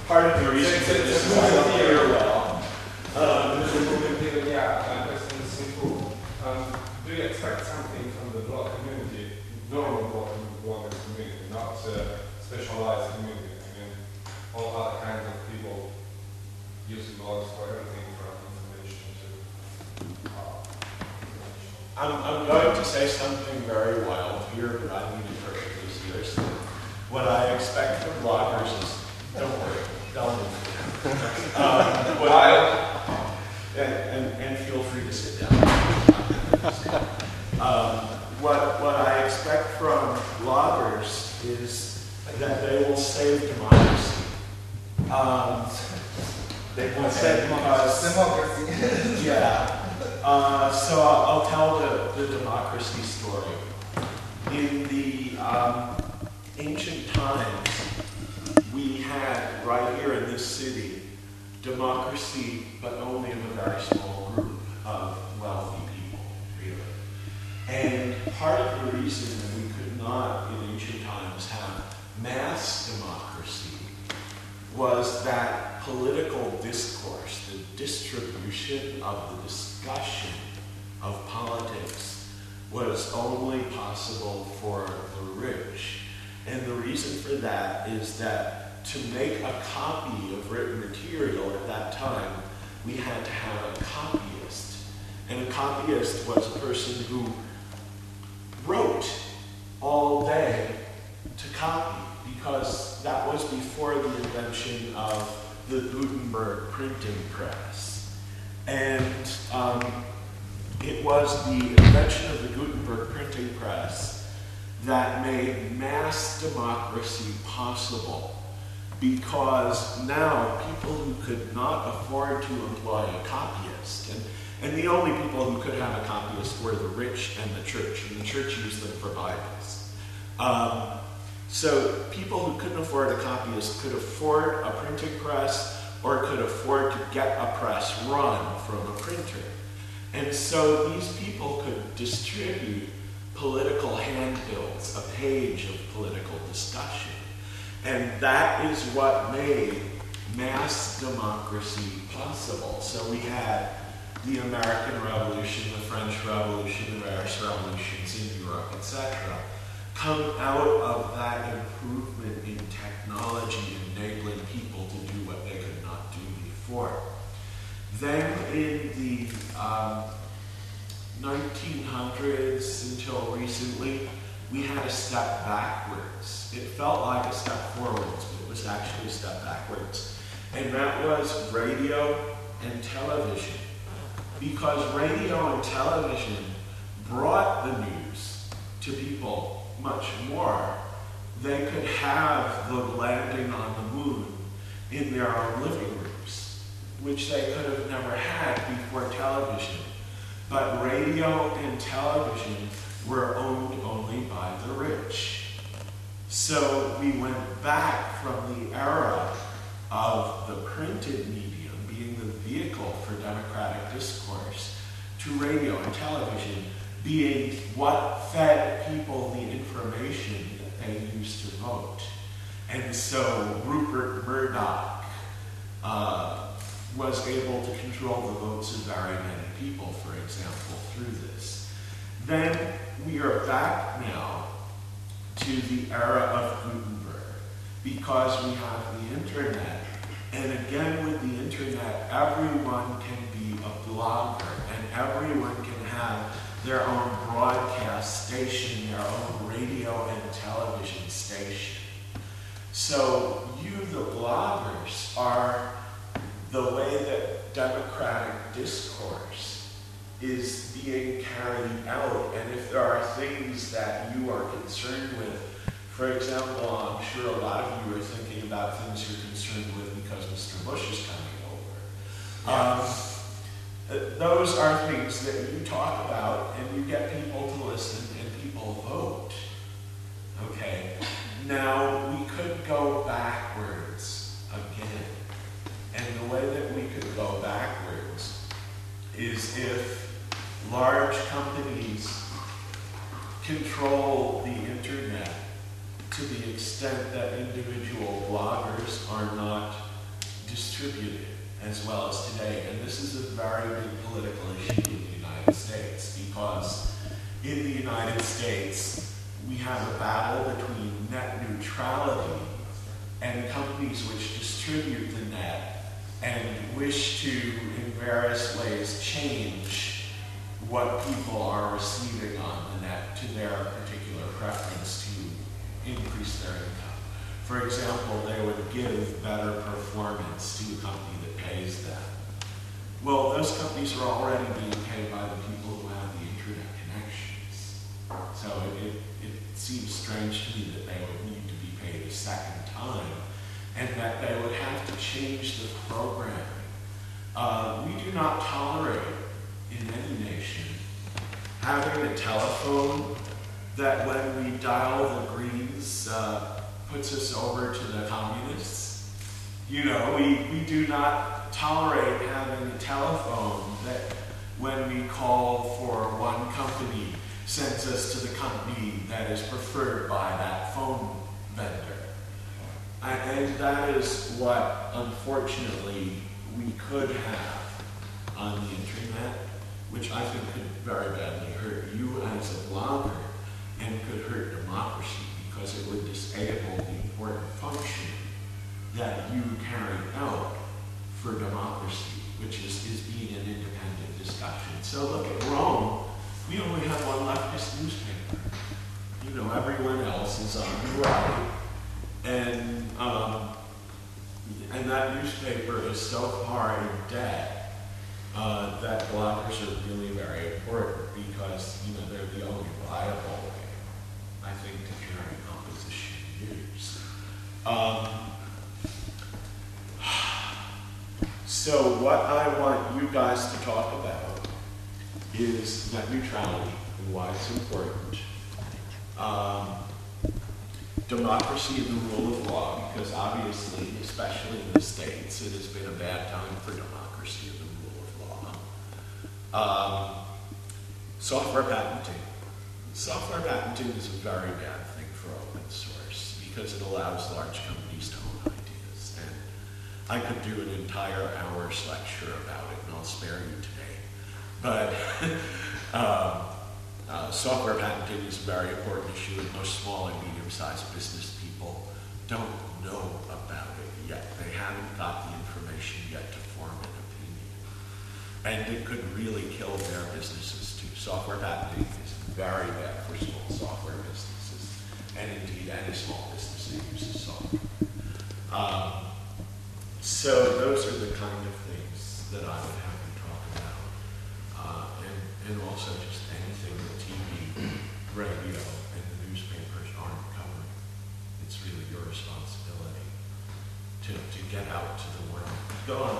part of the reason for this is I don't hear well. Yeah, my question is simple. Do you expect something from the blog community, normal blogger community, not specialized community? I mean, all other kinds of people using blogs for everything from information to information. I'm going to say something very wild here, but I mean it perfectly seriously. What I expect from bloggers is, don't worry, don't move. And feel free to sit down. What I expect from bloggers is that they will save democracy. They will save democracy. Yeah. So I'll tell the democracy story. In the ancient times, we had right here in this city democracy, but only of a very small group of wealthy people, really. And part of the reason that we could not in ancient times have mass democracy was that political discourse, the distribution of the discussion of politics, was only possible for the rich. And the reason for that is that to make a copy of written material at that time, we had to have a copyist. And a copyist was a person who wrote all day to copy, because that was before the invention of the Gutenberg printing press. And it was the invention of the Gutenberg printing press that made mass democracy possible. Because now people who could not afford to employ a copyist, and the only people who could have a copyist were the rich and the church used them for Bibles. So people who couldn't afford a copyist could afford a printing press or could afford to get a press run from a printer. And so these people could distribute political handbills, a page of political discussion. And that is what made mass democracy possible. So we had the American Revolution, the French Revolution, the various revolutions in Europe, etc., come out of that improvement in technology, enabling people to do what they could not do before. Then in the 1900s until recently, we had a step backwards. It felt like a step forwards, but it was actually a step backwards. And that was radio and television. Because radio and television brought the news to people much more. They could have the landing on the moon in their own living rooms, which they could have never had before television. But radio and television were owned only by the rich. So we went back from the era of the printed medium being the vehicle for democratic discourse to radio and television being what fed people the information that they used to vote. And so Rupert Murdoch was able to control the votes of very many people, for example, through this. Then we are back now to the era of Gutenberg, because we have the internet. And again, with the internet, everyone can be a blogger, and everyone can have their own broadcast station, their own radio and television station. So you, the bloggers, are the way that democratic discourse is being carried out. And if there are things that you are concerned with, for example, I'm sure a lot of you are thinking about things you're concerned with because Mr. Bush is coming over. Those are things that you talk about, and you get people to listen, and people vote. Okay? Now, we could go backwards again. And the way that we could go backwards is if large companies control the internet to the extent that individual bloggers are not distributed as well as today. And this is a very big political issue in the United States, because in the United States, we have a battle between net neutrality and companies which distribute the net and wish to, in various ways, change what people are receiving on the net to their particular preference to increase their income. For example, they would give better performance to a company that pays them. Well, those companies are already being paid by the people who have the internet connections. So it seems strange to me that they would need to be paid a second time, and that they would have to change the programming. We do not tolerate, in any nation, having a telephone that when we dial the greens puts us over to the communists. You know, we do not tolerate having a telephone that when we call for one company sends us to the company that is preferred by that phone vendor. And that is what, unfortunately, we could have on the internet, which I think could very badly hurt you as a blogger and could hurt democracy, because it would disable the important function that you carry out for democracy, which is being an independent discussion. So look at Rome. We only have one leftist newspaper. You know, everyone else is on the right. And that newspaper is so far in debt that bloggers are really very important, because, you know, they're the only viable way, I think, to carry opposition news. So what I want you guys to talk about is net neutrality and why it's important. Democracy and the rule of law, because obviously, especially in the States, it has been a bad time for democracy and the rule of law. Software patenting. Software patenting is a very bad thing for open source, because it allows large companies to own ideas. And I could do an entire hour's lecture about it, and I'll spare you today. But software patenting is a very important issue, and most small and medium-sized business people don't know about it yet. They haven't got the information yet to form an opinion. And it could really kill their businesses too. Software patenting is very bad for small software businesses, and indeed any small business that uses software. So those are the kind of things that I would have you talk about. And also just anything that TV, radio, and the newspapers aren't covering. It's really your responsibility to get out to the world. Go on.